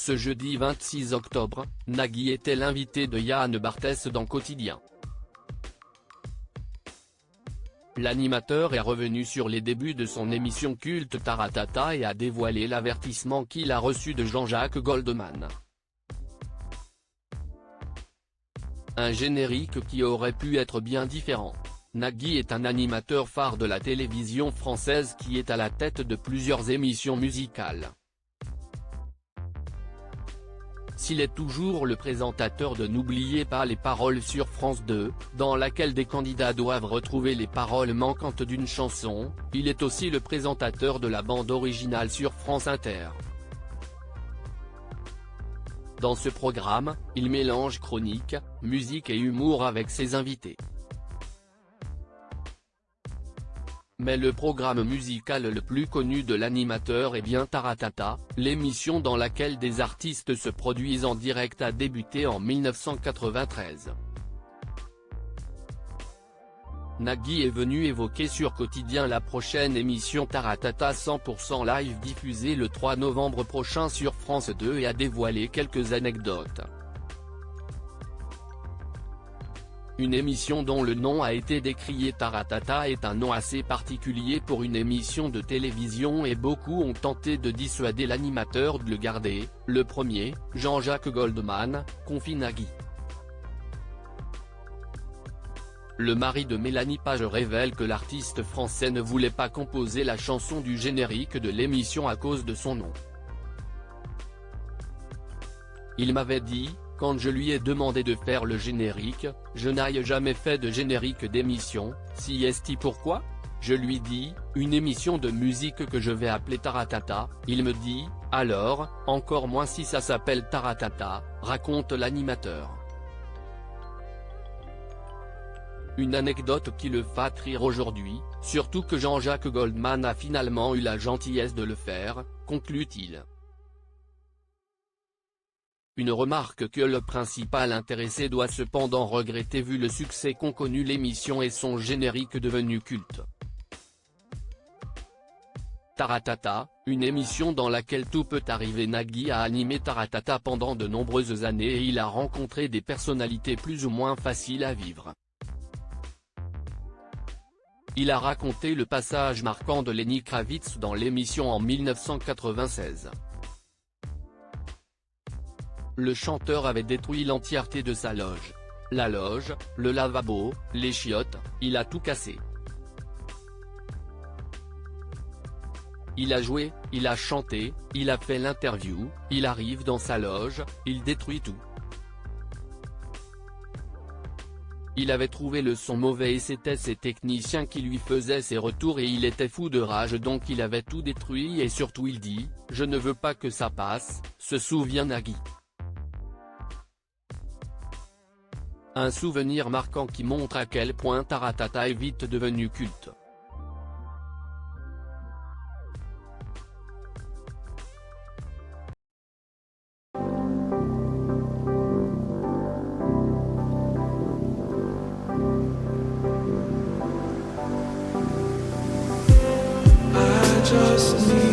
Ce jeudi 26 octobre, Nagui était l'invité de Yann Barthès dans Quotidien. L'animateur est revenu sur les débuts de son émission culte Taratata et a dévoilé l'avertissement qu'il a reçu de Jean-Jacques Goldman. Un générique qui aurait pu être bien différent. Nagui est un animateur phare de la télévision française qui est à la tête de plusieurs émissions musicales. S'il est toujours le présentateur de N'oubliez pas les paroles sur France 2, dans laquelle des candidats doivent retrouver les paroles manquantes d'une chanson, il est aussi le présentateur de la bande originale sur France Inter. Dans ce programme, il mélange chronique, musique et humour avec ses invités. Mais le programme musical le plus connu de l'animateur est bien Taratata, l'émission dans laquelle des artistes se produisent en direct a débuté en 1993. Nagui est venu évoquer sur Quotidien la prochaine émission Taratata 100% live diffusée le 3 novembre prochain sur France 2 et a dévoilé quelques anecdotes. Une émission dont le nom a été décrié. Taratata est un nom assez particulier pour une émission de télévision et beaucoup ont tenté de dissuader l'animateur de le garder. Le premier, Jean-Jacques Goldman, confie Nagui. Le mari de Mélanie Page révèle que l'artiste français ne voulait pas composer la chanson du générique de l'émission à cause de son nom. Il m'avait dit, quand je lui ai demandé de faire le générique, je n'ai jamais fait de générique d'émission, si est-il pourquoi? Je lui dis, une émission de musique que je vais appeler Taratata, il me dit, alors, encore moins si ça s'appelle Taratata, raconte l'animateur. Une anecdote qui le fait rire aujourd'hui, surtout que Jean-Jacques Goldman a finalement eu la gentillesse de le faire, conclut-il. Une remarque que le principal intéressé doit cependant regretter vu le succès qu'ont connu l'émission et son générique devenu culte. Taratata, une émission dans laquelle tout peut arriver. Nagui a animé Taratata pendant de nombreuses années et il a rencontré des personnalités plus ou moins faciles à vivre. Il a raconté le passage marquant de Lenny Kravitz dans l'émission en 1996. Le chanteur avait détruit l'entièreté de sa loge. La loge, le lavabo, les chiottes, il a tout cassé. Il a joué, il a chanté, il a fait l'interview, il arrive dans sa loge, il détruit tout. Il avait trouvé le son mauvais et c'était ses techniciens qui lui faisaient ses retours et il était fou de rage donc il avait tout détruit et surtout il dit, je ne veux pas que ça passe, se souvient Nagui. Un souvenir marquant qui montre à quel point Taratata est vite devenu culte. I just need